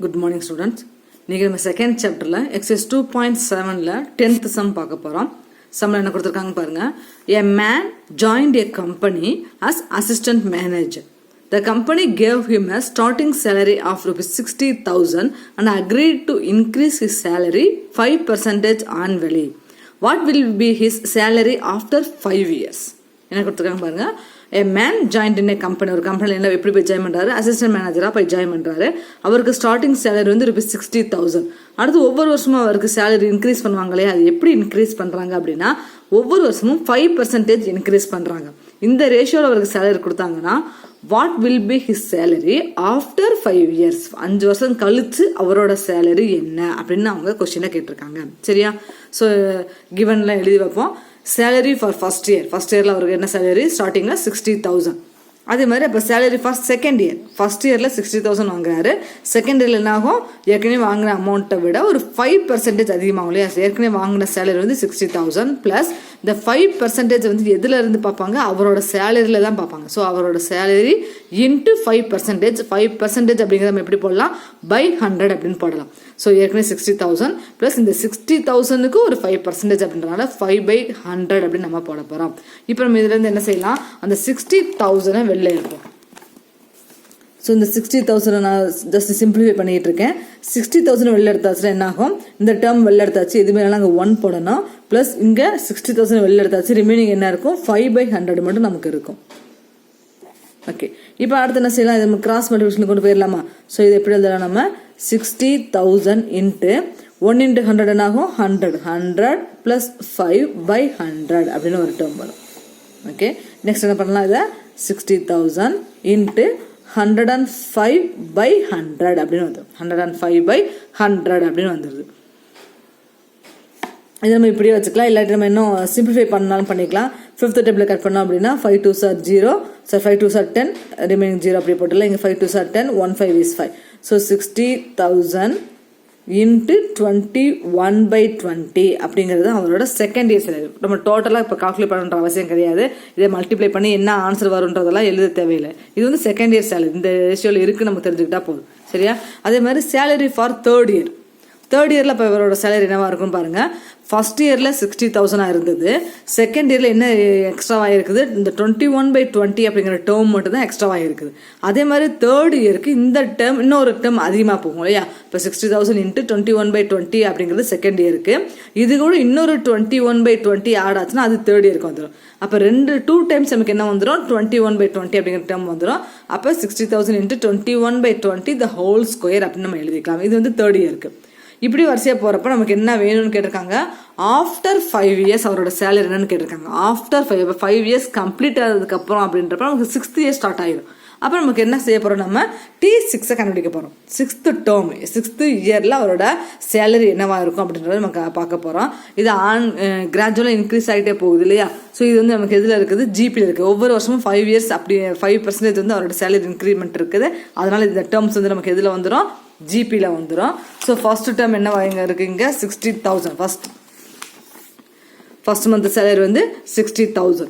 Good morning students. இன்னைக்கு நம்ம second சாப்டர்ல எக்ஸசைஸ் 2.7ல 10th சம் பார்க்க போறோம். சம்ல என்ன கொடுத்திருக்காங்க பாருங்க. A man joined a company as assistant manager. The company gave him a starting salary of ₹60,000 and agreed to increase his salary 5% annually. What will be his salary after 5 years? என்ன கொடுத்திருக்காங்க பாருங்க. A man joined in a company. ஒரு கம்பெனியில் என்ன எப்படி போய் join பண்ணுறாரு, assistant மேனேஜராக போய் ஜாயின் பண்ணுறாரு. அவருக்கு ஸ்டார்டிங் சேலரி வந்து ₹60,000. அடுத்து ஒவ்வொரு வருஷமும் அவருக்கு சேலரி இன்க்ரீஸ் பண்ணுவாங்க இல்லையா, அது எப்படி இன்க்ரீஸ் பண்ணுறாங்க அப்படின்னா ஒவ்வொரு வருஷமும் 5% இன்க்ரீஸ் பண்ணுறாங்க. இந்த ரேஷியோவில் அவருக்கு சேலரி கொடுத்தாங்கன்னா what will be his salary after 5 years, 5 வருஷம் கழிச்சு அவரோட சேலரி என்ன அப்படின்னு அவங்க கொஸ்டினை கேட்டிருக்காங்க. சரியா? ஸோ கிவன்லாம் எழுதி வைப்போம். சேலரி ஃபார் ஃபர்ஸ்ட் இயரில் அவருக்கு என்ன சேலரி, ஸ்டார்டிங்கில் 60,000. அதே மாதிரி இப்போ salary for second year, first இயரில் 60,000 வாங்குறாரு. செகண்ட் இயரில் என்ன ஆகும், ஏற்கனவே வாங்கின அமௌண்ட்டை விட ஒரு 5% அதிகமாகும் இல்லையா. ஏற்கனவே வாங்கின சேலரி வந்து 60,000 ப்ளஸ் இந்த 5% வந்து எதில் இருந்து பார்ப்பாங்க, அவரோட சேலரியில் தான் பார்ப்பாங்க. ஸோ அவரோட சேலரி இன்ட்டு 5%, 5% அப்படிங்கிறத நம்ம எப்படி போடலாம், பை 100 அப்படின்னு போடலாம். ஸோ ஏற்கனவே 60,000 ப்ளஸ் இந்த 60,000க்கு ஒரு 5% அப்படின்றனால 5/100 அப்படின்னு நம்ம போட போகிறோம். இப்போ நம்ம இதுலேருந்து என்ன செய்யலாம், அந்த 60,000 வெளில இருக்கும். ஸோ இந்த 60,000 நான் ஜஸ்ட் சிம்பிளிஃபை பண்ணிகிட்டு இருக்கேன். 60,000 வெளில எடுத்தாச்சுன்னா என்ன ஆகும், இந்த டேர்ம் வெளில எடுத்தாச்சு, இதுமாரி நாங்கள் 1 போடணும். ப்ளஸ் இங்கே 60,000 வெளில எடுத்தாச்சு, ரிமைனிங் என்ன இருக்கும், 5/100 மட்டும் நமக்கு இருக்கும். ஓகே, இப்போ அடுத்து என்ன செய்யலாம், இது நம்ம கிராஸ் மல்டிபிளிகேஷன் கொண்டு போயிடலாமா. ஸோ இது எப்படி எழுதலாம், நம்ம 60,000 இன்ட்டு 1 × 100 என்ன ஆகும், 100 ப்ளஸ் 5/100 அப்படின்னு ஒரு டேர்ம் வரும். ஓகே, நெக்ஸ்ட் என்ன பண்ணலாம், இதை 60,000 இன்ட்டு 105/100 அப்படின்னு வந்துடும். 105/100 அப்படின்னு வந்துடுது. இது நம்ம இப்படியே வச்சுக்கலாம், இல்லாட்டி நம்ம இன்னும் சிம்பிளிஃபை பண்ணாலும் பண்ணிக்கலாம். 5th டேபிள் கட் பண்ணோம் அப்படின்னா 5 2s are 0, 5 2s are 10, remaining 0 அப்படி போட்டுலாம். இங்கே 5 2s are 10, 1 5 is 5. So 60,000 into 21/20 அப்படிங்கிறது அவரோட செகண்ட் இயர் சேலரி. நம்ம டோட்டலாக இப்போ கால்குலேட் பண்ணுற அவசியம் கிடையாது. இதை மல்டிப்ளை பண்ணி என்ன ஆன்சர் வரும்ன்றதெல்லாம் எழுத தேவையில்லை. இது வந்து செகண்ட் இயர் சேலரி, இந்த ரேஷியோவில் இருக்குது, நம்ம தெரிஞ்சுக்கிட்டா போதும். சரியா? அதே மாதிரி சேலரி ஃபார் தேர்ட் இயரில் இப்போ இவரோட சேலரி என்னவா இருக்குன்னு பாருங்கள். ஃபர்ஸ்ட் இயரில் 60,000 இருந்தது, செகண்ட் இயரில் என்ன எக்ஸ்ட்ராவாக இருக்குது, இந்த 21/20 அப்படிங்கிற டேர்ம் மட்டும் தான் எக்ஸ்ட்ராவாக இருக்குது. அதே மாதிரி தேர்ட் இயருக்கு இந்த டேர்ம் இன்னொரு டேர்ம் அதிகமாக போகும் இல்லையா. இப்போ 60,000 இன்ட்டு 21/20 அப்படிங்கிறது செகண்ட் இயருக்கு, இது கூட இன்னொரு 21/20 ஆட் ஆச்சுன்னா அது தேர்ட் இயருக்கு வந்துடும். அப்போ 2 டைம்ஸ் நமக்கு என்ன வந்துடும், 21/20 அப்படிங்கிற டேர்ம் வந்துடும். அப்போ 60,000 இன்ட்டு 21/20 த ஹோல் ஸ்கொயர் அப்படின்னு நம்ம எழுதிக்கலாம். இது வந்து தேர்ட் இயருக்கு. இப்படி வரிசையாக போகிறப்ப நமக்கு என்ன வேணும்னு கேட்டிருக்காங்க, ஆஃப்டர் 5 years அவரோட சேலரி என்னன்னு கேட்டிருக்காங்க. ஆஃப்டர் 5 years கம்ப்ளீட் ஆனதுக்கப்புறம் அப்படின்றப்ப நமக்கு 6th year ஸ்டார்ட் ஆகிடும். அப்போ நமக்கு என்ன செய்ய போகிறோம், நம்ம T6 கண்டுபிடிக்க போகிறோம். 6th இயரில் அவரோட சேலரி என்னவா இருக்கும் அப்படின்றத நமக்கு பார்க்க போகிறோம். இது கிராஜுவலாக இன்க்ரீஸ் ஆகிட்டே போகுது இல்லையா. ஸோ இது வந்து நமக்கு எதில் இருக்குது, ஜிபியில் இருக்குது. ஒவ்வொரு வருஷமும் 5 years அப்படி 5% வந்து அவரோட சேலரி இன்க்ரிமெண்ட் இருக்குது. அதனால் இந்த டேர்ம்ஸ் வந்து நமக்கு எதில் வந்துடும், ஜிபியில் வந்துடும். ஸோ ஃபர்ஸ்ட் டேர்ம் என்ன வாங்க இருக்குது, இங்கே 60,000 ஃபர்ஸ்ட் மந்த் சேலரி வந்து 60,000.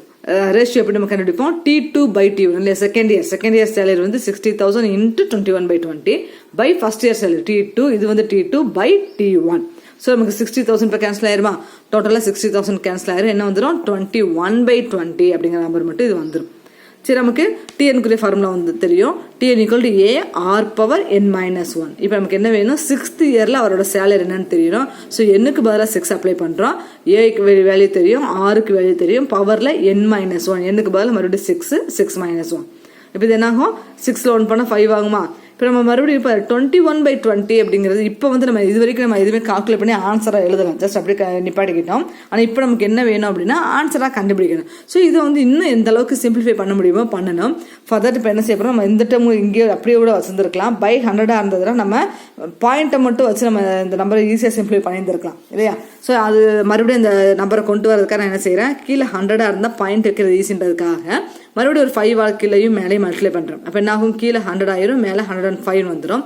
ரேஷியோ எப்படி நம்ம கண்டுபிடிப்போம், T2/T1 இல்லையா. செகண்ட் இயர் சேலரி வந்து 60,000 into 21/20 by first year salary T2, இது வந்து T2/T1. ஸோ நமக்கு 60,000 இப்போ கேன்சல் ஆயிருமா, டோட்டலாக 60,000 கேன்சல் ஆயிரும். என்ன வந்துடும், 21/20 அப்படிங்கிற நம்பர் மட்டும் இது வந்துடும். சரி, நமக்கு டிஎனுக்குரிய ஃபார்முலா வந்து தெரியும், Tn = A(r)(n-1). இப்போ நமக்கு என்ன வேணும், 6th இயரில் அவரோட சேலரி என்னன்னு தெரியணும். ஸோ என்னுக்கு பதிலாக 6 அப்ளை பண்ணுறோம், ஏக்கு வேல்யூ தெரியும், ஆருக்கு வேல்யூ தெரியும், பவரில் n-1, என்னுக்கு பதிலாக மறுபடியும் 6 - 1. இப்போ இது என்னாகும், 6ல் 1 பண்ணால் 5 ஆகுமா. இப்போ நம்ம மறுபடியும் இப்போ 21/20 அப்படிங்கிறது இப்போ வந்து நம்ம இது வரைக்கும் நம்ம எதுவுமே கால்குலேட் பண்ணி ஆன்சராக எழுதலாம், ஜஸ்ட் அப்படியே நிப்பாட்டிக்கிட்டோம். ஆனால் இப்போ நமக்கு என்ன வேணும் அப்படின்னா ஆன்சராக கண்டுபிடிக்கணும். ஸோ இதை வந்து இன்னும் எந்த அளவுக்கு சிம்பிளிஃபை பண்ண முடியுமோ பண்ணணும். ஃபர்தர் இப்போ என்ன செய்ய போகிறோம், நம்ம இந்த டைம் இங்கேயே அப்படியே கூட வச்சுருந்துருக்கலாம். பை 100 இருந்ததுன்னா நம்ம பாயிண்ட்டை மட்டும் வச்சு நம்ம இந்த நம்பரை ஈஸியாக சிம்பிளிஃபை பண்ணியிருந்துருக்கலாம் இல்லையா. ஸோ அது மறுபடியும் இந்த நம்பரை கொண்டு வரதுக்காக நான் என்ன செய்கிறேன், கீழே 100 இருந்தால் பாயிண்ட் வைக்கிறது ஈஸின்றதுக்காக மறுபடியும் ஒரு 5 கீழேயும் மேலேயும் மல்டிப்ளை பண்ணுறோம். அப்போ என்ன ஆகும், கீழே 100 ஆயிரும், மேலே 105 வந்துடும்.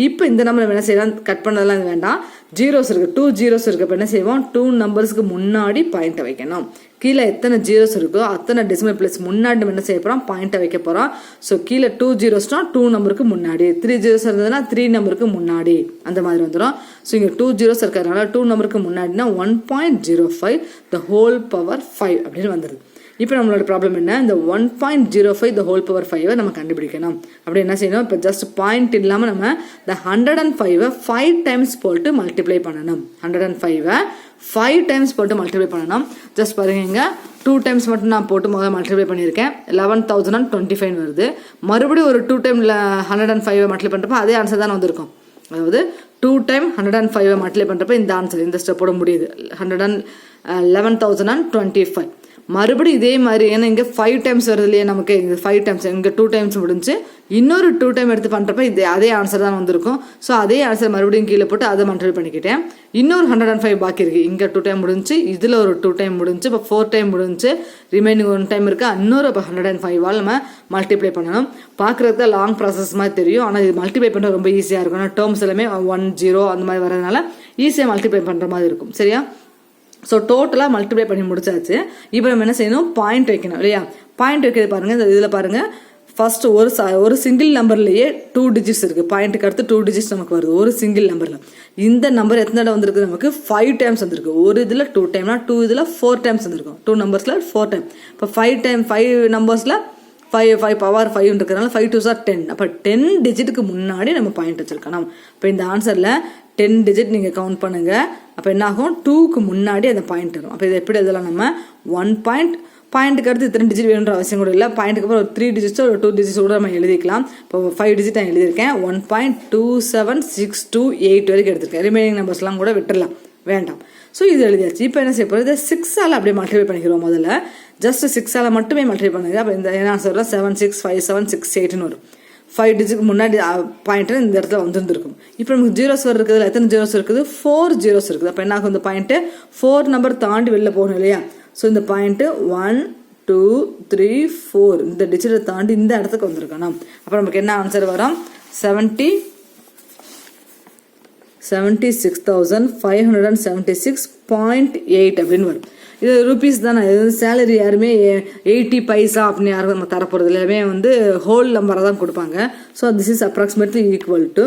இப்போ இந்த நம்பர் என்ன செய்யலாம், கட் பண்ணதெல்லாம் வேண்டாம், ஜீரோஸ் இருக்குது, 2 zeros இருக்குது. இப்போ என்ன செய்வோம், 2 நம்பர்ஸ்க்கு முன்னாடி பாயிண்ட்டை வைக்கணும். கீழே எத்தனை ஜீரோஸ் இருக்கோ அத்தனை டெசிமல் பிளேஸ் முன்னாடி நம்ம என்ன செய்ய போகிறோம், பாயிண்ட்டை வைக்க போகிறோம். ஸோ கீழே 2 ஜீரோஸ்னா 2 நம்பருக்கு முன்னாடி, 3 ஜீரோஸ் இருந்ததுன்னா 3 நம்பருக்கு முன்னாடி அந்த மாதிரி வந்துடும். ஸோ இங்கே 2 ஜீரோஸ் இருக்கிறதுனால 2 நம்பருக்கு முன்னாடினா 1.05 the whole power 5 அப்படின்னு வந்துடுது. இப்போ நம்மளோட ப்ராப்ளம் என்ன, இந்த 1.05 the whole power 5 நம்ம கண்டுபிடிக்கணும். அப்படி என்ன செய்யணும், இப்போ ஜஸ்ட் பாயிண்ட் இல்லாமல் நம்ம இந்த 105 5 டைம்ஸ் போட்டு மல்டிப்ளை பண்ணணும். 105 5 டைம்ஸ் போட்டு மல்டிப்ளை பண்ணணும். ஜஸ்ட் பாருங்க, 2 டைம்ஸ் மட்டும் நான் போட்டு முதல்ல மல்டிப்ளை பண்ணியிருக்கேன், 11,025 வருது. மறுபடியும் ஒரு 2 டைமில் 105 மல்டிப்ளை பண்ணுறப்ப அதே ஆன்சர் தான் வந்திருக்கும். அதாவது 2 டைம் 105 மல்டிப்ளை பண்ணுறப்ப இந்த ஆன்சர் இந்த ஸ்டெப்போட முடியுது, 111,025. மறுபடியும் இதே மாதிரி, ஏன்னா இங்கே 5 டைம்ஸ் வருது இல்லையா நமக்கு, இங்கே 5 டைம்ஸ், இங்கே 2 டைம்ஸ் முடிஞ்சு இன்னொரு 2 டைம் எடுத்து பண்ணுறப்ப இது அதே ஆன்சர் தான் வந்திருக்கும். ஸோ அதே ஆன்சர் மறுபடியும் கீழே போட்டு அதை மல்டிப்ளை பண்ணிக்கிட்டேன். இன்னொரு 105 பாக்கி இருக்குது. இங்கே 2 டைம் முடிஞ்சு, இதில் ஒரு 2 டைம் முடிஞ்சு, இப்போ 4 டைம் முடிஞ்சு, ரிமைனிங் 1 டைம் இருக்குது. இன்னொரு இப்போ 105 நம்ம மல்டிப்ளை பண்ணணும். பார்க்குறதுக்கு லாங் ப்ராசஸ் மாதிரி தெரியும், ஆனால் இது மல்டிப்ளை பண்ண ரொம்ப ஈஸியாக இருக்கும். ஆனால் டேர்ம்ஸ் எல்லாமே 1 0 அந்த மாதிரி வரதுனால ஈஸியாக மல்டிப்ளை பண்ணுற மாதிரி இருக்கும். சரியா? ஸோ டோட்டலாக மல்டிப்ளை பண்ணி முடிச்சாச்சு. இப்போ நம்ம என்ன செய்யணும், பாயிண்ட் வைக்கணும் இல்லையா? பாயிண்ட் வைக்கிறது பாருங்கள், இந்த இதில் பாருங்கள், ஃபர்ஸ்ட் ஒரு சிங்கிள் நம்பர்லேயே 2 டிஜிட்ஸ் இருக்குது. பாயிண்ட்டுக்கு அடுத்து 2 டிஜிட்ஸ் நமக்கு வருது ஒரு சிங்கிள் நம்பரில். இந்த நம்பர் எத்தனை தடவை வந்திருக்கு, நமக்கு 5 டைம்ஸ் வந்திருக்கு. ஒரு இதில் 2 டைம்னா 2 இதில் 4 டைம்ஸ் வந்திருக்கும். 2 நம்பர்ஸில் 4 டைம். இப்போ 5 நம்பர்ஸில் 5 பவர் 5 இருக்கிறதுனால 5 2s are 10. அப்போ 10 டிஜிட்டுக்கு முன்னாடி நம்ம பாயிண்ட் வச்சிருக்கணும். இப்போ இந்த ஆன்சரில் 10 டிஜிட் நீங்கள் கவுண்ட் பண்ணுங்கள். அப்போ என்ன ஆகும், 2க்கு முன்னாடி அந்த பாயிண்ட் வரும். அப்போ இது எப்படி எழுதலாம், நம்ம 1 பாயிண்ட்டுக்கு அடுத்து இத்தனை டிஜிட் வேணுன்ற அவசியம் கூட இல்லை. பாயிண்ட்டுக்கு அப்புறம் ஒரு 3 டிஜிட்ஸோ ஒரு 2 டிஜிட்ஸ் கூட நம்ம எழுதிக்கலாம். இப்போ 5 டிஜிட் நான் எழுதியிருக்கேன். 1.2762 வரைக்கும் எடுத்திருக்கேன். ரிமைனிங் நம்பர்ஸ்லாம் கூட விட்டுடலாம், வேண்டாம். ஸோ இது எழுதியாச்சு. இப்போ என்ன செய்ய போகிறது, 6ஆல் அப்படியே மல்டிப்ளை பண்ணிக்கிறோம். முதல்ல ஜஸ்ட் 6ஆல் மட்டுமே மல்டிப்ளை பண்ணுங்க. அப்போ இந்த என்ன ஆன்சர் 765768 வரும். 5 டிஜிட்க்கு முன்னாடி பாயிண்ட்டு இந்த இடத்துல வந்துருந்துருக்கும். இப்போ நமக்கு ஜீரோஸ் இருக்குதுல, எத்தனை ஜீரோஸ் இருக்குது, 4 ஜீரோஸ் இருக்குது. அப்போ என்ன ஆகும், இந்த பாயிண்ட்டு 4 நம்பர் தாண்டி வெளில போகணும் இல்லையா? ஸோ இந்த பாயிண்ட்டு 1 2 3 4 இந்த டிஜிட்டை தாண்டி இந்த இடத்துக்கு வந்திருக்கணும். அப்போ நமக்கு என்ன ஆன்சர் வரும், 76,576.8 அப்படின்னு வரும். இது ருபீஸ் தானே, இது சேலரி யாருமே 80 பைசா அப்படின்னு யாரும் நம்ம தரப்போகிறது எல்லாமே வந்து ஹோல் நம்பரை தான் கொடுப்பாங்க. So this is approximately equal to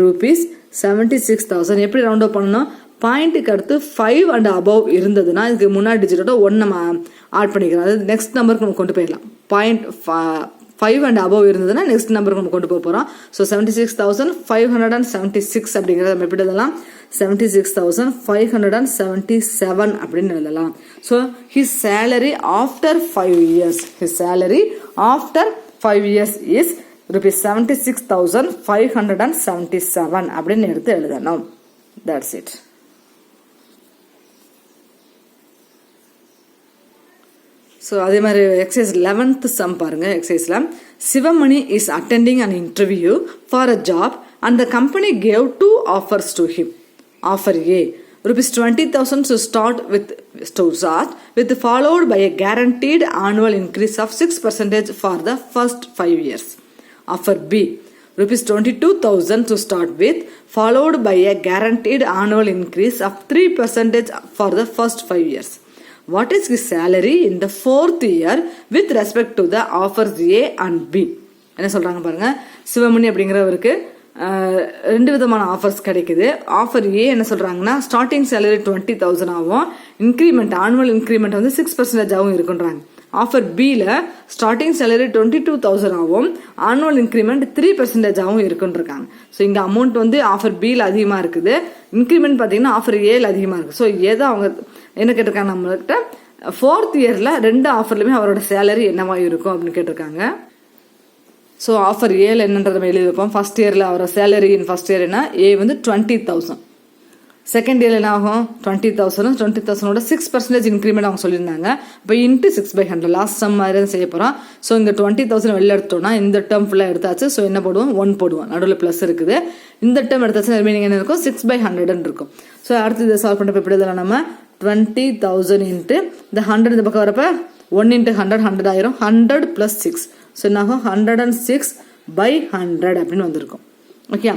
rupees 76,000. எப்படி ரவுண்ட் அப் பண்ணணும், பாயிண்ட்டுக்கு அடுத்து 5 and above இருந்ததுன்னா இதுக்கு முன்னாடி டிஜிட்டோட 1 நம்ம ஆட் பண்ணிக்கலாம். அதாவது நெக்ஸ்ட் நம்பருக்கு நம்ம கொண்டு போயிடலாம். பாயிண்ட் 5 and above இருந்ததுன்னா நெக்ஸ்ட் நம்பருக்கு நம்ம கொண்டு போக போகிறோம். ஸோ 76,576 அப்படிங்கிறத நம்ம எப்படி எழுதலாம், 76,577 அப்படின்னு எழுதலாம். So his salary after 5 years, his salary after 5 years is rupees 76,577 அப்படின்னு எடுத்து எழுதணும். That's it. ஸோ அதே மாதிரி எக்ஸசைஸ் 11th சம் பாருங்க. எக்ஸசைஸில் Sivamani is attending an interview for a job and the company gave 2 offers to him. Offer A, rupees 20,000 to start with followed by a guaranteed annual increase of 6% for the first 5 years. Offer B, rupees 22,000 to start with followed by a guaranteed annual increase of 3% for the first 5 years. What is his salary in the 4th year with respect to the offers A and B? என்ன சொல்றாங்க பாருங்க, சிவமணி அப்படிங்கிறவருக்கு 2 விதமான offers கிடைக்குது. Offer ஏ என்ன சொல்றாங்கன்னா, starting salary 20,000 ஆகும், increment annual increment வந்து 6% ஆகும் இருக்குன்றாங்க. ஆஃபர் பியில் ஸ்டார்டிங் சேலரி 22,000 ஆகும், ஆனுவல் இன்க்ரிமெண்ட் 3% ஆகும் இருக்குன்றிருக்காங்க. ஸோ இங்கே அமௌண்ட் வந்து ஆஃபர் பியில் அதிகமாக இருக்குது, இன்க்ரிமெண்ட் பார்த்தீங்கன்னா ஆஃபர் ஏல அதிகமாக இருக்குது. ஸோ ஏதோ அவங்க என்ன கேட்டிருக்காங்க நம்மகிட்ட, 4th இயரில் 2 ஆஃபர்லையுமே அவரோட சேலரி என்னவா இருக்கும் அப்படின்னு கேட்டிருக்காங்க. ஸோ ஆஃபர் ஏல என்னன்றதை நம்ம எழுதி வைப்போம். ஃபர்ஸ்ட் இயரில் அவரோட சேலரி இன் ஃபர்ஸ்ட் இயர் என்ன, ஏ வந்து 20,000. செகண்ட் இயரில் என்ன ஆகும், 20,000 6% இன்க்ரிமெண்ட் அவங்க சொல்லியிருந்தாங்க. இப்போ இன்ட்டு 6/100 லாஸ்ட் சம் மாதிரி தான் செய்ய போகிறோம். ஸோ இங்கே 20,000 வெளில எடுத்தோம்னா இந்த டேர்ம் ஃபுல்லாக எடுத்தாச்சு. ஸோ என்ன போடுவோம், 1 போடுவோம், நடுவில் ப்ளஸ் இருக்குது. இந்த டேர்ம் எடுத்தாச்சு, ரிமைனிங் என்ன இருக்கும், 6/100 இருக்கும். ஸோ அடுத்து இதை சால்வ் பண்ணுறப்ப எப்படி இதெல்லாம் நம்ம 20,000 இன்ட்டு இந்த 100 இந்த பக்கம் வரப்ப 1 × 100 100 ஆயிரும். 100 + 6 ஸோ என்ன ஆகும், 106/100 அப்படின்னு வந்திருக்கும். ஓகே,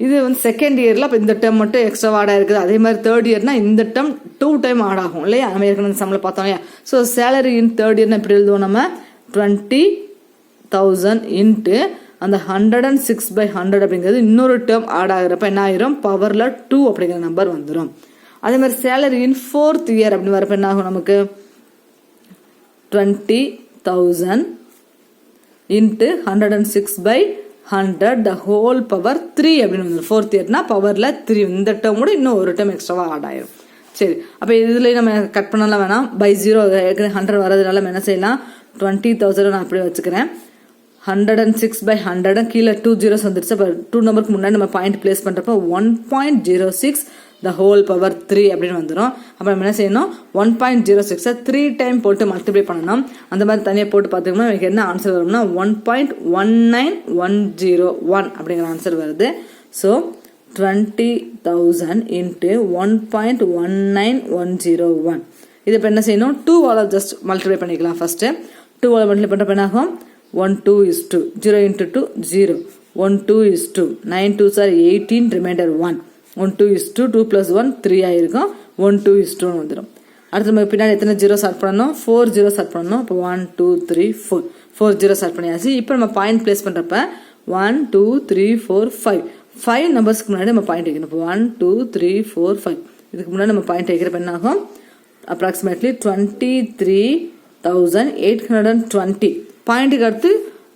இது வந்து செகண்ட் இயரில் அப்போ இந்த டேர்ம் மட்டும் எக்ஸ்ட்ரா ஆட் ஆயிருக்குது. அதே மாதிரி தேர்ட் இயர்னா இந்த டேர்ம் 2 டைம் ஆட் ஆகும் இல்லையா, நம்ம ஏற்கனவே சம்பளம் பார்த்தோம் இல்லையா. ஸோ சேலரி இன் தேர்ட் இயர்னா எப்படி எழுதுவோம், நம்ம 20,000 இன்ட்டு அந்த 106/100 அப்படிங்கிறது இன்னொரு டேர்ம் ஆட் ஆகிறப்ப என்ன ஆயிரும், பவரில் 2 அப்படிங்கிற நம்பர் வந்துடும். அதே மாதிரி சேலரி இன் ஃபோர்த் இயர் அப்படின்னு வரப்ப என்ன ஆகும், நமக்கு 20,000 இன்ட்டு 106/100 the whole power 3 அப்படின்னு வந்து ஃபோர்த் இயர்னா பவரில் 3. இந்த டேர்ம் கூட இன்னும் ஒரு டேர்ம் எக்ஸ்ட்ராவாக ஆட் ஆயிரும். சரி, அப்போ இதுலேயே நம்ம கட் பண்ணலாம் வேணாம், பை 0 ஏற்கனவே 100 வரதுனால நம்ம என்ன செய்யலாம், 20,000 நான் அப்படியே வச்சுக்கிறேன். 106/100 கீழே 2 zeros வந்துருச்சு. அப்போ 2 நம்பருக்கு முன்னாடி நம்ம பாயிண்ட் பிளேஸ் பண்ணுறப்போ 1.06 the whole power 3 அப்படின்னு வந்துடும். அப்போ நம்ம என்ன செய்யணும், 1.06 3 டைம் போட்டு மல்டிப்ளை பண்ணணும். அந்த மாதிரி தனியாக போட்டு பார்த்துக்கோங்க. எனக்கு என்ன ஆன்சர் வரும்னா 1.19101 அப்படிங்கிற ஆன்சர் வருது. So 20,000 into 1.19101. இது இப்போ என்ன செய்யணும், 2வால் ஜஸ்ட் மல்டிப்ளை பண்ணிக்கலாம். ஃபர்ஸ்ட்டு 2வால் மல்டிப்ளை பண்ணுறப்ப என்ன ஆகும், 1 2 is 2, 0 into 2 0, 1 2 is 2, 9 2s are 18, remainder 1, 1 2 is 2, 2 plus 1 3 ஆயிருக்கும், 1 2 is 2 வந்துடும். அடுத்து நம்ம பின்னாடி எத்தனை ஜீரோஸ் ஆட் பண்ணணும், 4 zeros ஆட் பண்ணணும். இப்போ 1 2 3 4 zeros ஆட் பண்ணியாச்சு. இப்போ நம்ம பாயிண்ட் பிளேஸ் பண்ணுறப்ப 1 2 3 4 5 நம்பர்ஸ்க்கு முன்னாடி நம்ம பாயிண்ட் வைக்கணும். இப்போ 1 2 3 4 5 இதுக்கு முன்னாடி நம்ம பாயிண்ட் வைக்கிறப்ப என்ன ஆகும், அப்ராக்சிமேட்லி 23,820. பாயிண்ட்டுக்கு அடுத்து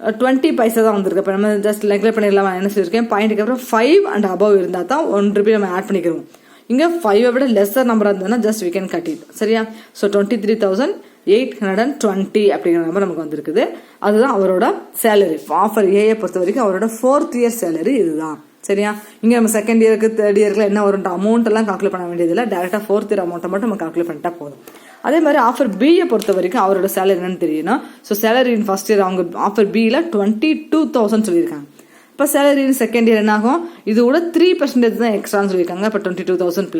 20 பைசா தான் வந்திருக்கு. இப்போ நம்ம ஜஸ்ட் நெக்லெக்ட் பண்ணிடலாம். என்ன சொல்லியிருக்கேன், பாயிண்ட்டுக்கு அப்புறம் 5 and above இருந்தால் தான் 1 ரூபாய் நம்ம ஆட் பண்ணிக்கிறோம். இங்கே 5 விட லெஸ்ஸர் நம்பராக இருந்ததுன்னா just we can cut it. சரியா, ஸோ 23,820 அப்படிங்கிற நம்பர் நமக்கு வந்திருக்குது. அதுதான் அவரோட சேலரி. ஆஃபர் ஏஐ பொறுத்த வரைக்கும் அவரோட 4th இயர் சேலரி இதுதான். சரியா, இங்கே நம்ம செகண்ட் இயருக்கு தேர்ட் இயருக்கு என்ன வரும் அமௌண்ட் எல்லாம் கால்குலேட் பண்ண வேண்டியதில்லை. டேரெக்டாக 4th இயர் அமௌண்ட்டை மட்டும் நம்ம கால்குலேட் பண்ணிட்டா போதும். அதே மாதிரி ஆஃபர் பியை பொறுத்த வரைக்கும் அவரோட சேலரி என்னன்னு தெரியணும். So salary in first year அவங்க ஆஃபர் பியில் 22,000 சொல்லியிருக்காங்க. இப்போ சேலரி இன் செகண்ட் இயர் என்ன ஆகும், இது கூட 3% தான் எக்ஸ்ட்ரான்னு சொல்லியிருக்காங்க. இப்போ 22,000 +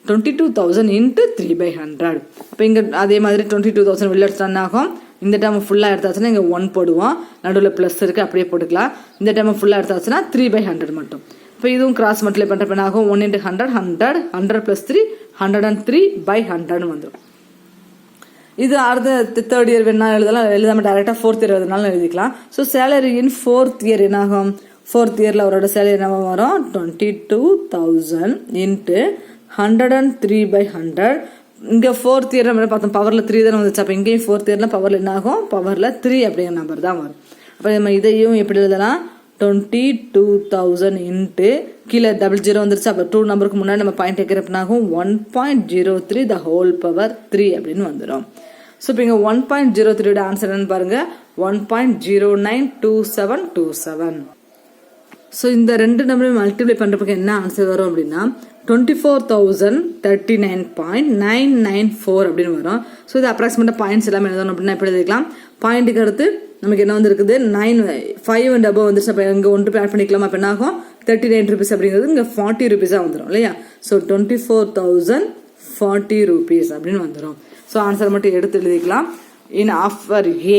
22,000 இன்ட்டு 3/100. அப்போ இங்கே அதே மாதிரி 22,000 வெளில எடுத்தா என்ன ஆகும், இந்த டைம் ஃபுல்லாக எடுத்தாச்சுன்னா இங்கே 1 போடுவோம், நடுவில் ப்ளஸ் இருக்குது அப்படியே போட்டுக்கலாம். இந்த டைம் ஃபுல்லாக எடுத்தாச்சுன்னா 3/100 மட்டும். இப்போ இதுவும் கிராஸ் மல்டிப்ளை பண்ணுறப்ப என்ன ஆகும், 1 × 100 100 100 + 3 103/100 வந்துடும். இது அடுத்த தேர்ட் இயர் வேணா எழுதலாம், எழுதாமல் டேரெக்டாக 4th இயர் எழுதினாலும் எழுதிக்கலாம். ஸோ சேலரி இன் 4th இயர் என்ன ஆகும், 4th இயரில் அவரோட சேலரி என்ன வரும், 22,000 இன்ட்டு 103/100. இங்கே 4th இயர் நம்ம பார்த்தோம் பவரில் 3 தானே வந்துச்சு. அப்போ இங்கேயும் 4th இயரில் பவரில் என்ன ஆகும், பவரில் 3 அப்படிங்கிற நம்பர் தான் வரும். அப்போ நம்ம இதையும் எப்படி எழுதலாம், 22,000 இன்ட்டு கீழே 00 வந்துருச்சு. அப்போ 2 நம்பருக்கு முன்னாடி நம்ம பாயிண்ட் வைக்கிறப்பனாகும் 1.03 the whole power 3 அப்படின்னு வந்துடும். ஸோ இப்போ இங்கே 1.03 ஆன்சர் என்னன்னு பாருங்க, 1.092727. ஸோ இந்த ரெண்டு நம்பரையும் மல்டிப்ளை பண்ணுறதுக்கு என்ன ஆன்சர் வரும் அப்படின்னா 24,039.994 அப்படின்னு வரும். ஸோ இது அப்ராக்சிமேட்டாக பாயிண்ட்ஸ் எல்லாமே எழுதணும் அப்படின்னா எப்படி எழுதிக்கலாம், பாயிண்ட்டுக்கு அடுத்து நமக்கு என்ன வந்துருக்குது 5 and above வந்துருச்சு. அப்போ இங்கே 1 ரூபாய் ஆட் பண்ணிக்கலாமா, அப்போ என்ன ஆகும் 39 rupees அப்படிங்கிறது இங்கே 40 rupees வந்துடும் இல்லையா. ஸோ 24,040 rupees அப்படின்னு வந்துடும். ஸோ ஆன்சர் மட்டும் எடுத்து எழுதிக்கலாம். இன் ஆஃபர் ஏ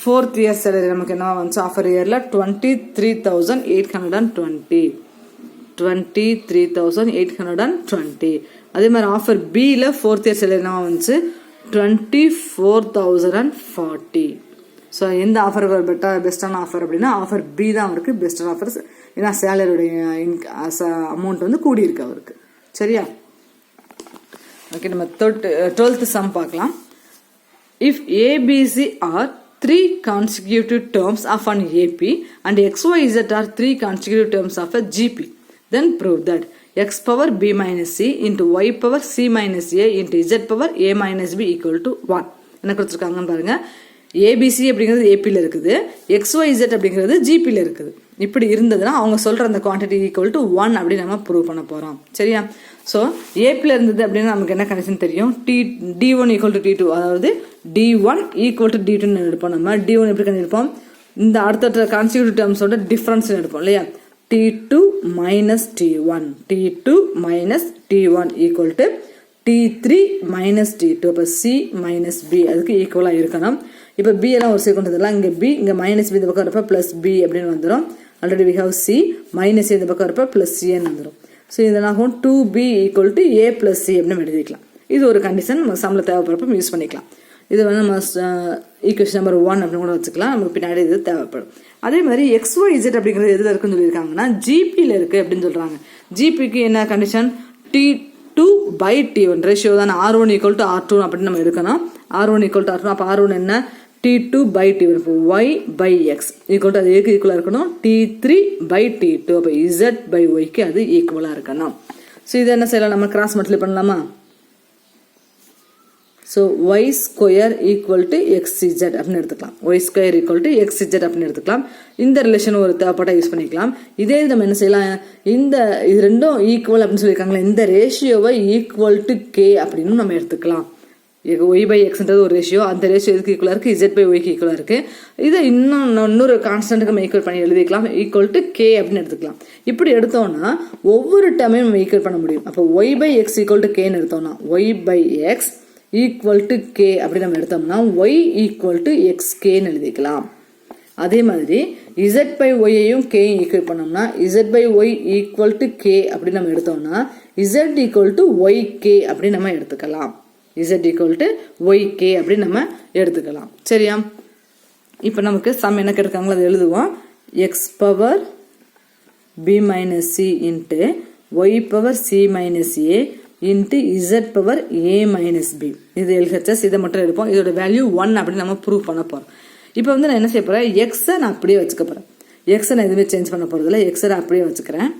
4th இயர் சேலரி நமக்கு என்ன வந்துச்சு, ஆஃபர் இயரில் 23,820 23,820. அதே மாதிரி ஆஃபர் பியில் 4th இயர் சேலரி என்ன வந்துச்சு 24,040. ஸோ எந்த ஆஃபர் பெஸ்டான ஆஃபர் அப்படின்னா ஆஃபர் பி தான் அவருக்கு பெஸ்டான ஆஃபர்ஸ். ஏன்னா சேலரியுடைய அமௌண்ட் வந்து கூடியிருக்கு அவருக்கு. சரியா, ஓகே. நம்ம 12th சம் பார்க்கலாம். If ABC are 3 consecutive terms of an AP and XYZ are 3 consecutive terms of a GP, then prove that x power b minus c into y power c minus a into z power a minus b equal to 1. என்ன கொடுத்துருக்காங்கன்னு பாருங்க. ABC அப்படிங்கிறது ஏபியில் இருக்குது, XYZ அப்படிங்கிறது ஜிபியில் இருக்குது. இப்படி இருந்ததுன்னா அவங்க சொல்கிற அந்த குவான்டிட்டி ஈக்குவல் டு 1 அப்படின்னு நம்ம ப்ரூவ் பண்ண போகிறோம். சரியா, ஸோ ஏபியில் இருந்தது அப்படின்னா நமக்கு என்ன கண்டிஷன் தெரியும், D1 ஈக்குவல் டு D2, அதாவது D1 ஈக்குவல் டு D2 எடுப்போம். நம்ம D1 எப்படி கண்டிப்போம், இந்த அடுத்த கான்ஸ்டிடியூட்டிவ் டேர்ம்ஸோட டிஃப்ரென்ஸ் எடுப்போம் இல்லையா. T2 minus T1 T2 minus T1 equal to T3 minus T2. அப்போ C minus B அதுக்கு ஈக்குவலாக இருக்கணும். இப்போ B எல்லாம் ஒரு சீக்கிரம் இங்கே B இங்கே மைனஸ் B இந்த பக்கம் இருப்ப ப்ளஸ் B அப்படின்னு வந்துடும். Already we have C minus இந்த பக்கம் இருப்ப ப்ளஸ் சின்னு வந்துடும். ஸோ இதனாகும் 2b = a + c அப்படின்னு எழுதிக்கலாம். இது ஒரு கண்டிஷன் நம்ம சம்மில் தேவைப்படுறப்ப யூஸ் பண்ணிக்கலாம். இது வந்து நம்ம ஈக்குவேஷன் நம்பர் 1 அப்படின்னு கூட வச்சுக்கலாம். நமக்கு பின்னாடி இது தேவைப்படும். அதே மாதிரி XYZ அப்படிங்கிறது எதில் இருக்குன்னு சொல்லியிருக்காங்கன்னா ஜிபியில் இருக்குது அப்படின்னு சொல்கிறாங்க. ஜிபிக்கு என்ன கண்டிஷன்? T2/T1 ரேஷியோ தான். R1 = R2 அப்படின்னு நம்ம எடுக்கணும். R1 = R2. அப்போ R1 என்ன? T2/T1. இப்போ Y/X ஈக்குவல் அது ஏக்கு ஈக்குவலாக இருக்கணும். T3/T2. அப்போ Z/Yக்கு அது ஈக்குவலாக இருக்கணும். ஸோ இது என்ன செய்யலாம்? நம்ம கிராஸ் மல்டிப்ளை பண்ணலாமா? ஸோ y² = xz அப்படின்னு எடுத்துக்கலாம். y² = xz அப்படின்னு எடுத்துக்கலாம். இந்த ரிலேஷன் ஒரு தேவைப்பட்ட யூஸ் பண்ணிக்கலாம். இதே நம்ம என்ன செய்யலாம்? இது ரெண்டும் ஈக்குவல் அப்படின்னு சொல்லியிருக்காங்களா, இந்த ரேஷியோவை ஈக்குவல்/k அப்படின்னு நம்ம எடுத்துக்கலாம். y/xன்றது ஒரு ரேஷியோ, அந்த ரேஷியோ எதுக்கு ஈக்குவலாக இருக்குது? z/yக்கு ஈக்குவலாக இருக்குது. இதை இன்னொரு கான்ஸ்டன்ட்டுக்கு நம்ம ஈக்குவல் பண்ணி எழுதிக்கலாம். =k அப்படின்னு எடுத்துக்கலாம். இப்படி எடுத்தோம்னா ஒவ்வொரு டேர்மையும் நம்ம ஈக்குவல் பண்ண முடியும். அப்போ y/x = kன்னு எடுத்தோம்னா y/x = k அப்படி நம்ம எடுத்தோம்னா y = xkன்னு எழுதிக்கலாம். அதே மாதிரி z/yையும் k ஈக்குவல் பண்ணோம்னா z/y = k அப்படி நம்ம எடுத்தோம்னா z = yk அப்படி நம்ம எடுத்துக்கலாம். z = yk அப்படி நம்ம எடுத்துக்கலாம். சரியா? இப்போ நமக்கு சம் என்ன கேட்டிருக்காங்களோ அதை எழுதுவோம். x⁻b - c × y⁻c - a into z⁻a - b. இது LHS. இதை மட்டும் எடுப்போம். இதோட வேல்யூ 1 அப்படின்னு நம்ம ப்ரூவ் பண்ண போகிறோம். இப்போ வந்து நான் என்ன செய்ய போகிறேன்? எக்ஸை நான் அப்படியே வச்சுக்க போகிறேன். எக்ஸை நான் எதுவுமே சேஞ்ச் பண்ண போகிறதில்ல. எக்ஸை நான் அப்படியே வச்சுக்கிறேன்.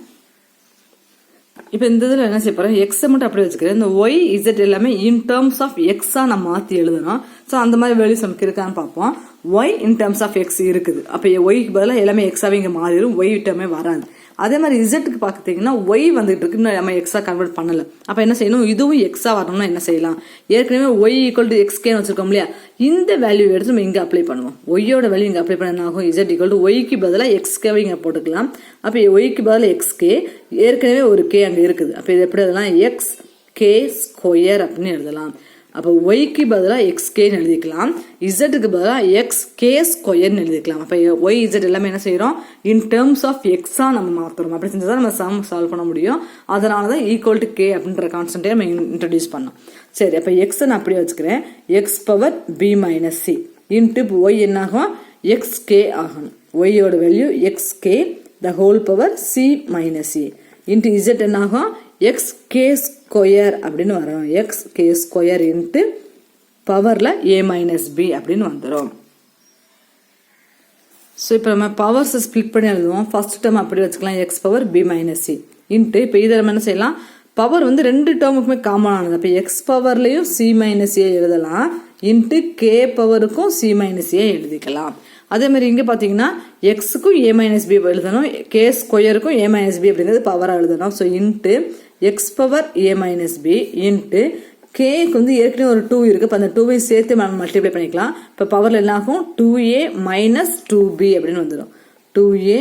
இப்போ இந்த இதில் என்ன செய்ய போகிறேன்? எக்ஸை மட்டும் அப்படியே வச்சுக்கிறேன். இந்த ஒய் இசட் எல்லாமே இன் டேர்ம்ஸ் ஆஃப் எக்ஸாக நம்ம மாற்றி எழுதணும். ஸோ அந்த மாதிரி வேல்யூஸ் நமக்கு இருக்கான்னு பார்ப்போம். Y in terms of x இருக்குது. அப்போ ஒய்க்கு பதிலாக எல்லாமே எக்ஸாகவே இங்கே மாறிடும். ஒய் டேர்மே வராது. அதே மாதிரி இசட்டுக்கு பார்த்தீங்கன்னா ஒய் வந்துட்டு இருக்கு, இன்னும் நம்ம எக்ஸா கன்வெர்ட் பண்ணலை. அப்போ என்ன செய்யணும்? இதுவும் எக்ஸா வரணும்னா என்ன செய்யலாம்? ஏற்கனவே ஒய் = xkன்னு வச்சிருக்கோம் இல்லையா? இந்த வேல்யூ எடுத்து நம்ம இங்கே அப்ளை பண்ணுவோம். ஒய்யோட வேல்யூ இங்கே அப்ளை பண்ண என்ன ஆகும்? z = ஒய்க்கு பதிலாக xkவை இங்கே போட்டுக்கலாம். அப்போ ஒய்க்கு பதிலாக xk, ஏற்கனவே ஒரு k அங்கே இருக்குது. அப்போ இது எப்படி எழுதலாம்? xk² அப்படின்னு எழுதலாம். அப்போ ஒய்க்கு பதிலாக xkன்னு எழுதிக்கலாம். இசட்டுக்கு பதிலாக xk² எழுதிக்கலாம். அப்போ ஒய் இசட் எல்லாமே என்ன செய்யறோம்? இன் டேர்ம்ஸ் ஆஃப் எக்ஸா நம்ம மாற்றுறோம். அப்படி செஞ்சா நம்ம சம் சால்வ் பண்ண முடியும். அதனால தான் =k அப்படின்ற கான்ஸ்டன்ட்டை நம்ம இன்ட்ரடியூஸ் பண்ணோம். சரி, அப்போ எக்ஸை நான் அப்படியே வச்சுக்கிறேன். x⁻b - c இன்ட்டு ஒய் என்ன ஆகும்? xk ஆகணும். ஒய்யோட value xk ⁻c - a into Z என்ன ஆகும்? xk² அப்படின்னு வரும். xk² இன்ட்டு பவரில் a - b அப்படின்னு வந்துடும். ஸோ இப்போ நம்ம பவர்ஸை ஸ்பிளிட் பண்ணி எழுதுவோம். ஃபர்ஸ்ட் டேர்ம் அப்படி வச்சுக்கலாம். x⁻b - c இன்ட்டு இப்போ இதை நம்ம என்ன செய்யலாம்? பவர் வந்து ரெண்டு டேர்முக்குமே காமன் ஆனது. அப்போ x பவர்லையும் c - a எழுதலாம். இன்ட்டு k பவருக்கும் c - a எழுதிக்கலாம். அதே மாதிரி இங்கே பார்த்தீங்கன்னா எக்ஸுக்கும் a - b எழுதணும், k²க்கும் a - b அப்படிங்கிறது பவராக எழுதணும். So into x⁻a - b into கேக்கு வந்து ஏற்கனவே ஒரு 2 இருக்குது. இப்போ அந்த 2வை சேர்த்து நம்ம மல்டிப்ளை பண்ணிக்கலாம். இப்போ பவரில் என்ன ஆகும்? 2a - 2b அப்படின்னு வந்துடும். 2a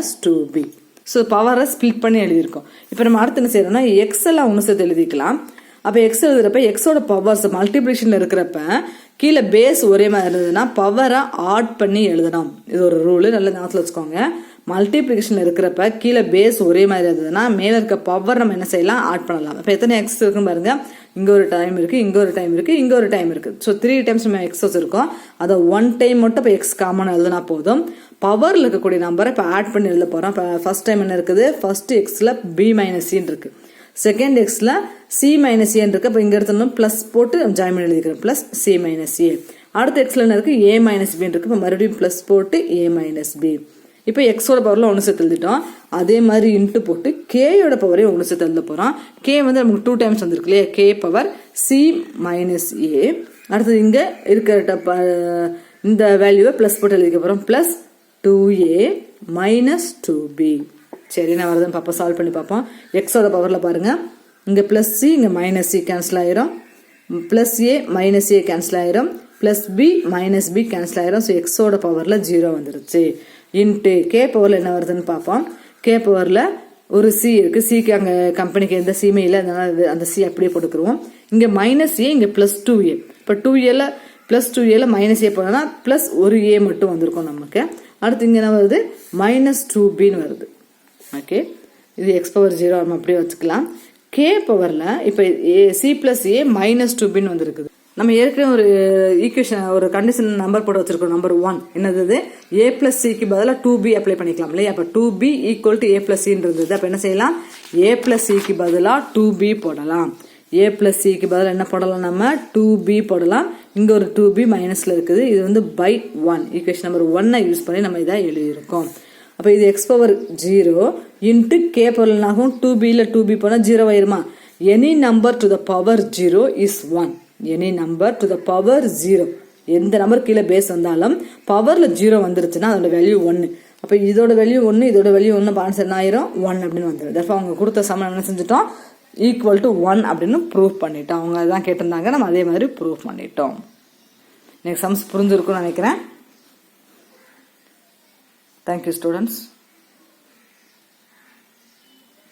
- 2b. ஸோ பவரை ஸ்பிளிட் பண்ணி எழுதியிருக்கோம். இப்போ நம்ம அடுத்து என்ன செய்யறோம்னா எக்ஸ் எல்லாம் ஒன்று சேர்த்து எழுதிக்கலாம். அப்போ எக்ஸ் எழுதுறப்ப எக்ஸோட பவர்ஸ் மல்டிப்ளிகேஷனில் இருக்கிறப்ப கீழே பேஸ் ஒரே மாதிரி இருந்ததுன்னா பவரை ஆட் பண்ணி எழுதணும். இது ஒரு ரூலு, நல்லா ஞாபகத்தில் வச்சுக்கோங்க. மல்டிப்ளிகேஷனில் இருக்கிறப்ப கீழே பேஸ் ஒரே மாதிரி இருந்ததுன்னா மேலே இருக்க பவர் நம்ம என்ன செய்யலாம்? ஆட் பண்ணலாம். இப்போ எத்தனை எக்ஸ் இருக்குன்னு பாருங்க. இங்கே ஒரு டைம் இருக்குது, இங்கே ஒரு டைம் இருக்குது, இங்கே ஒரு டைம் இருக்குது. ஸோ 3 டைம்ஸ் நம்ம எக்ஸ் வச்சுருக்கோம். அதை 1 டைம் மட்டும் இப்போ எக்ஸ் காமன் எழுதுனா போதும். பவரில் இருக்கக்கூடிய நம்பரை இப்போ ஆட் பண்ணி எழுத போகிறோம். இப்போ ஃபர்ஸ்ட் டைம் என்ன இருக்குது? ஃபர்ஸ்ட் எக்ஸில் b - c இருக்குது. செகண்ட் எக்ஸில் c - a இருக்கு. அப்போ இங்கே எடுத்தோம்னா ப்ளஸ் போட்டு ஜாயின் பண்ணி எழுதிக்கிறோம். Plus c - a. அடுத்த எக்ஸில் என்ன இருக்குது? a - b இருக்கு. இப்போ மறுபடியும் ப்ளஸ் போட்டு a - b. இப்போ எக்ஸோட பவரில் ஒன்று சேர்த்து எழுதிட்டோம். அதே மாதிரி இன்ட்டு போட்டு கேயோட பவரையும் ஒன்று சேர்த்து எழுத போகிறோம். கே வந்து நமக்கு 2 டைம்ஸ் வந்துருக்கு இல்லையா? k power c - a. அடுத்தது இங்கே இருக்கிற இந்த வேல்யூவை ப்ளஸ் போட்டு எழுதிக்க போகிறோம். Plus 2a - 2b. சரி, நான் வரதுன்னு பார்ப்போம். சால்வ் பண்ணி பார்ப்போம். எக்ஸோட பவரில் பாருங்கள், இங்கே ப்ளஸ் சி, இங்கே மைனஸ் சி கேன்சல் ஆயிரும். ப்ளஸ் a - a கேன்சல் ஆயிரும். ப்ளஸ் b - b கேன்சல் ஆயிரும். ஸோ எக்ஸோட பவரில் 0 வந்துருச்சு. இன்ட்டு கே பவரில் என்ன வருதுன்னு பார்ப்போம். கே பவரில் ஒரு சி இருக்குது. சிக்கு அங்கே கம்பெனிக்கு எந்த சியுமே இல்லை, அதனால் அந்த சி அப்படியே போட்டுக்குருவோம். இங்கே மைனஸ் ஏ, இங்கே ப்ளஸ் 2a. இப்போ 2a ப்ளஸ் 2a -a போனோம்னா ப்ளஸ் ஒரு ஏ மட்டும் வந்திருக்கும் நமக்கு. அடுத்து இங்கே என்ன வருது -2bன்னு வருது. ஓகே, இது எக்ஸ் பவர் 0 நம்ம அப்படியே வச்சுக்கலாம். கே பவரில் இப்போ சி பிளஸ் ஏ -2bன்னு வந்துருக்குது. நம்ம ஏற்கனவே ஒரு ஈக்குவேஷன் ஒரு கண்டிஷன் நம்பர் போட்டு வச்சிருக்கோம். நம்பர் 1 என்னது, ஏ பிளஸ் சிக்கு பதிலாக 2b அப்ளை பண்ணிக்கலாம் இல்லையா. அப்போ 2b equal to a plus சின்றது. அப்போ என்ன செய்யலாம், ஏ பிளஸ் சிக்கு பதிலாக 2b போடலாம். ஏ பிளஸ் சிக்கு பதிலாக என்ன போடலாம், நம்ம 2b போடலாம். இங்கே ஒரு 2b மைனஸில் இருக்குது. இது வந்து பை 1 ஈக்குவேஷன் நம்பர் 1 யூஸ் பண்ணி நம்ம இதை எழுதியிருக்கோம். அப்போ இது x power 0 into k power ஆகும். 2bல 2b போனால் 0 ஆயிருமா. Any number to the power 0 is 1. Any number to the power 0, எந்த நம்பர் கீழே பேஸ் வந்தாலும் பவர்ல 0 வந்துருச்சுன்னா அதோட வேல்யூ 1. அப்போ இதோட வேல்யூ 1, இதோட வேல்யூ 1, ஆன்சர் என்ன ஆயிரும் 1 அப்படின்னு வந்துடும். தர்ஃபா அவங்க கொடுத்த சமம் என்ன செஞ்சுட்டோம், ஈக்குவல் டு 1 அப்படின்னு ப்ரூவ் பண்ணிட்டோம். அவங்க அதான் கேட்டிருந்தாங்க, நம்ம அதே மாதிரி ப்ரூவ் பண்ணிட்டோம். எனக்கு சம்ஸ் புரிஞ்சிருக்கும்னு நினைக்கிறேன். Thank you students.